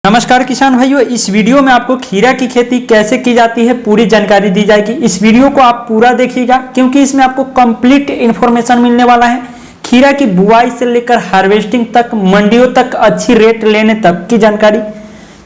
नमस्कार किसान भाइयों, इस वीडियो में आपको खीरा की खेती कैसे की जाती है पूरी जानकारी दी जाएगी। इस वीडियो को आप पूरा देखिएगा क्योंकि इसमें आपको कंप्लीट इन्फॉर्मेशन मिलने वाला है। खीरा की बुआई से लेकर हार्वेस्टिंग तक, मंडियों तक अच्छी रेट लेने तक की जानकारी।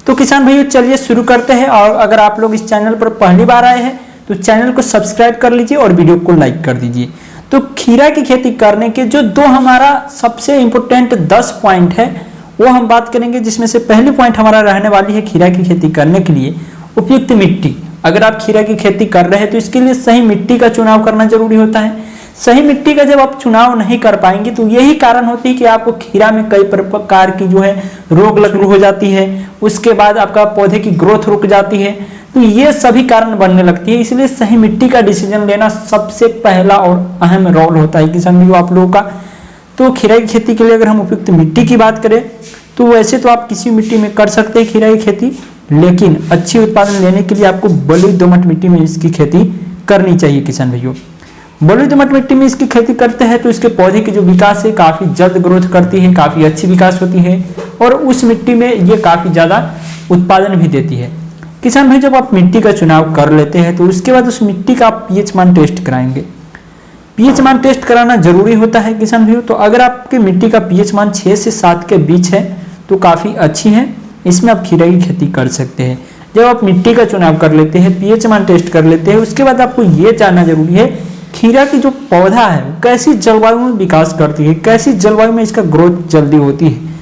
तो किसान भाइयों चलिए शुरू करते हैं। और अगर आप लोग इस चैनल पर पहली बार आए हैं तो चैनल को सब्सक्राइब कर लीजिए और वीडियो को लाइक कर दीजिए। तो खीरा की खेती करने के जो दो हमारा सबसे इंपोर्टेंट 10 पॉइंट है वो हम बात करेंगे, जिसमें से पहली पॉइंट हमारा रहने वाली है खीरा की खेती करने के लिए उपयुक्त मिट्टी। अगर आप खीरा की खेती कर रहे हैं तो इसके लिए सही मिट्टी का चुनाव करना जरूरी होता है। सही मिट्टी का जब आप चुनाव नहीं कर पाएंगे तो यही कारण होती है कि आपको खीरा में कई प्रकार की जो है रोग लग हो जाती है, उसके बाद आपका पौधे की ग्रोथ रुक जाती है। तो ये सभी कारण बनने लगती है। इसलिए सही मिट्टी का डिसीजन लेना सबसे पहला और अहम रोल होता है किसान भाइयों आप लोगों का। तो खीरा की खेती के लिए अगर हम उपयुक्त मिट्टी की बात करें तो वैसे तो आप किसी मिट्टी में कर सकते हैं खीरा की खेती, लेकिन अच्छी उत्पादन लेने के लिए आपको बलुई दोमट मिट्टी में इसकी खेती करनी चाहिए किसान भाइयों। बलुई दोमट मिट्टी में इसकी खेती करते हैं तो इसके पौधे की जो विकास है काफी जल्द ग्रोथ करती है, काफी अच्छी विकास होती है और उस मिट्टी में ये काफी ज्यादा उत्पादन भी देती है। किसान भाई जब आप मिट्टी का चुनाव कर लेते हैं तो उसके बाद उस मिट्टी का आप पीएच मान टेस्ट कराएंगे। पीएच मान टेस्ट कराना जरूरी होता है किसान भाइयों। तो अगर आपके मिट्टी का पीएच मान 6 से 7 के बीच है तो काफी अच्छी है, इसमें आप खीरा की खेती कर सकते हैं। जब आप मिट्टी का चुनाव कर लेते हैं, पीएच मान टेस्ट कर लेते हैं, उसके बाद आपको ये जानना जरूरी है खीरा की जो पौधा है कैसी जलवायु में विकास करती है, कैसी जलवायु में इसका ग्रोथ जल्दी होती है।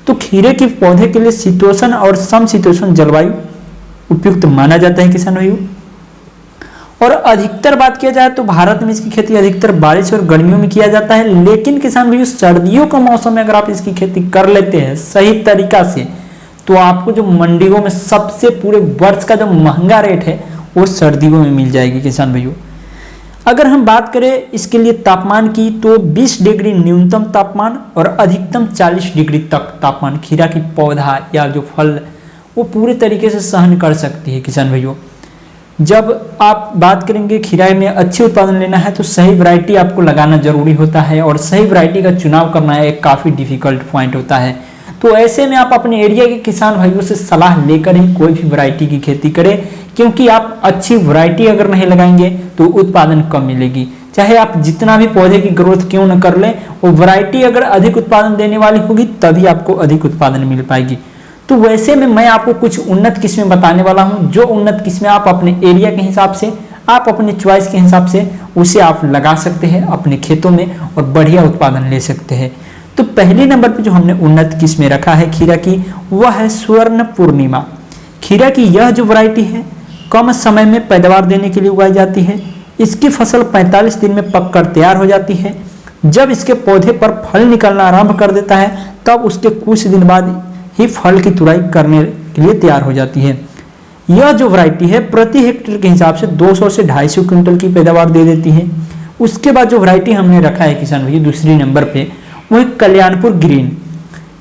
तो खीरे के पौधे के लिए शीतोष्ण और समशीतोष्ण जलवायु उपयुक्त माना जाता है किसान भाइयों। और अधिकतर बात किया जाए तो भारत में इसकी खेती अधिकतर बारिश और गर्मियों में किया जाता है, लेकिन किसान भाइयों सर्दियों का मौसम में अगर आप इसकी खेती कर लेते हैं सही तरीका से तो आपको जो मंडियों में सबसे पूरे वर्ष का जो महंगा रेट है वो सर्दियों में मिल जाएगी किसान भाइयों। अगर हम बात करें इसके लिए तापमान की तो 20 डिग्री न्यूनतम तापमान और अधिकतम 40 डिग्री तक तापमान खीरा की पौधा या जो फल वो पूरे तरीके से सहन कर सकती है किसान भाइयों। जब आप बात करेंगे खीरा में अच्छी उत्पादन लेना है तो सही वैरायटी आपको लगाना जरूरी होता है और सही वैरायटी का चुनाव करना एक काफ़ी डिफिकल्ट पॉइंट होता है। तो ऐसे में आप अपने एरिया के किसान भाइयों से सलाह लेकर ही कोई भी वैरायटी की खेती करें, क्योंकि आप अच्छी वैरायटी अगर नहीं लगाएंगे तो उत्पादन कम मिलेगी। चाहे आप जितना भी पौधे की ग्रोथ क्यों न कर लें, वो वैरायटी अगर अधिक उत्पादन देने वाली होगी तभी आपको अधिक उत्पादन मिल पाएगी। तो वैसे में मैं आपको कुछ उन्नत किस्में बताने वाला हूं, जो उन्नत किस्में आप अपने एरिया के हिसाब से, आप अपने चॉइस के हिसाब से उसे आप लगा सकते हैं अपने खेतों में और बढ़िया उत्पादन ले सकते हैं। तो पहले नंबर पे जो हमने उन्नत किस्में रखा है खीरा की वह है स्वर्ण पूर्णिमा। खीरा की यह जो वैरायटी है कम समय में पैदावार देने के लिए उगाई जाती है। इसकी फसल 45 दिन में पककर तैयार हो जाती है। जब इसके पौधे पर फल निकलना आरंभ कर देता है तब उसके कुछ दिन बाद ही फल की तुड़ाई करने के लिए तैयार हो जाती है। यह जो वैरायटी है प्रति हेक्टेयर के हिसाब से 200 से 250 क्विंटल की पैदावार दे देती है। उसके बाद जो वैरायटी हमने रखा है किसान भाई दूसरी नंबर पे वो है कल्याणपुर ग्रीन।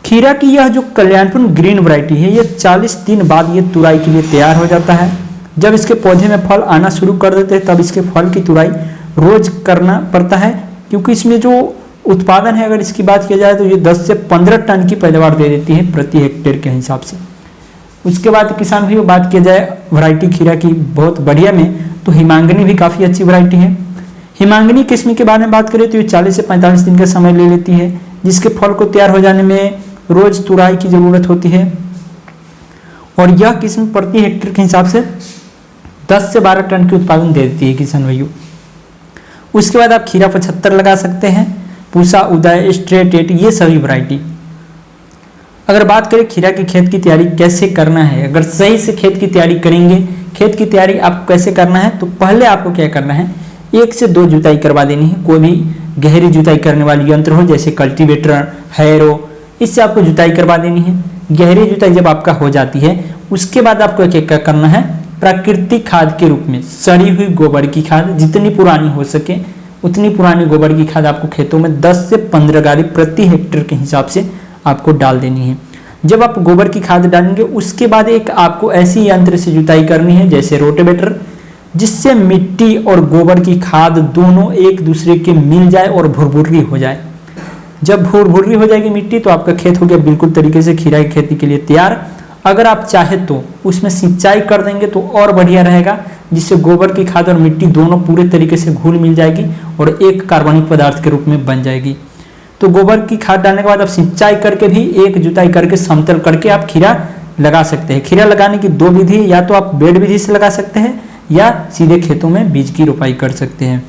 खीरा की यह जो कल्याणपुर ग्रीन वैरायटी है ये 40 दिन बाद ये तुड़ाई के लिए तैयार हो जाता है। जब इसके पौधे में फल आना शुरू कर देते हैं तब इसके फल की तुड़ाई रोज करना पड़ता है, क्योंकि इसमें जो उत्पादन है अगर इसकी बात की जाए तो ये 10 से 15 टन की पैदावार दे देती है प्रति हेक्टेयर के हिसाब से। उसके बाद किसान भाइयों बात की जाए वैरायटी खीरा की बहुत बढ़िया में तो हिमांगनी भी काफ़ी अच्छी वैरायटी है। हिमांगनी किस्म के बारे में बात करें तो ये 40 से 45 दिन का समय ले लेती है, जिसके फल को तैयार हो जाने में रोज तुड़ाई की जरूरत होती है। और यह किस्म प्रति हेक्टेयर के हिसाब से 10 से 12 टन की उत्पादन दे देती है किसान भाइयों। उसके बाद आप खीरा 75 लगा सकते हैं, पूसा, उदय, स्ट्रेट 8 ये सभी वैरायटी। अगर बात करें खीरा की खेत की तैयारी कैसे करना है, अगर सही से खेत की तैयारी करेंगे, खेत की तैयारी आपको कैसे करना है तो पहले आपको क्या करना है 1 से 2 जुताई करवा देनी है। कोई भी गहरी जुताई करने वाली यंत्र हो जैसे कल्टीवेटर, हैरो, इससे आपको जुताई करवा देनी है। गहरी जुताई जब आपका हो जाती है उसके बाद आपको क्या करना है प्राकृतिक खाद के रूप में सड़ी हुई गोबर की खाद जितनी पुरानी हो सके उतनी पुरानी गोबर की खाद आपको खेतों में 10 से 15 गाड़ी प्रति हेक्टेयर के हिसाब से आपको डाल देनी है। जब आप गोबर की खाद डालेंगे उसके बाद एक आपको ऐसी यंत्र से जुताई करनी है जैसे रोटेवेटर, जिससे मिट्टी और गोबर की खाद दोनों एक दूसरे के मिल जाए और भुरभुरी हो जाए। जब भुरभुरी हो जाएगी मिट्टी तो आपका खेत हो गया बिल्कुल तरीके से खीरा की खेती के लिए तैयार। अगर आप चाहे तो उसमें सिंचाई कर देंगे तो और बढ़िया रहेगा, जिससे गोबर की खाद और मिट्टी दोनों पूरे तरीके से घुल मिल जाएगी और एक कार्बनिक पदार्थ के रूप में बन जाएगी। तो गोबर की खाद डालने के बाद आप सिंचाई करके भी एक जुताई करके समतल करके आप खीरा लगा सकते हैं। खीरा लगाने की दो विधि, या तो आप बेड विधि से लगा सकते हैं या सीधे खेतों में बीज की रोपाई कर सकते हैं।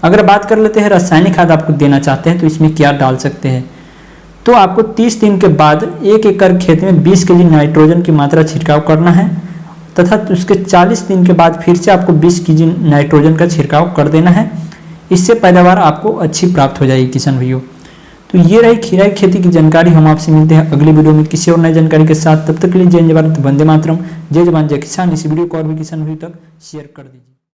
अगर बात कर लेते हैं रासायनिक खाद आपको देना चाहते हैं तो इसमें क्या डाल सकते हैं, तो आपको 30 दिन के बाद 1 एकड़ खेत में 20 केजी नाइट्रोजन की मात्रा छिड़काव करना है तथा उसके 40 दिन के बाद फिर से आपको 20 केजी नाइट्रोजन का छिड़काव कर देना है। इससे पैदावार आपको अच्छी प्राप्त हो जाएगी किसान भाइयों। तो ये रही खीरा की खेती की जानकारी। हम आपसे मिलते हैं अगली वीडियो में किसी और नई जानकारी के साथ। तब तक के लिए जय हिंद, वंदे मातरम, जय जवान जय किसान। इस वीडियो को और भी किसान भाइयों तक शेयर कर दीजिए।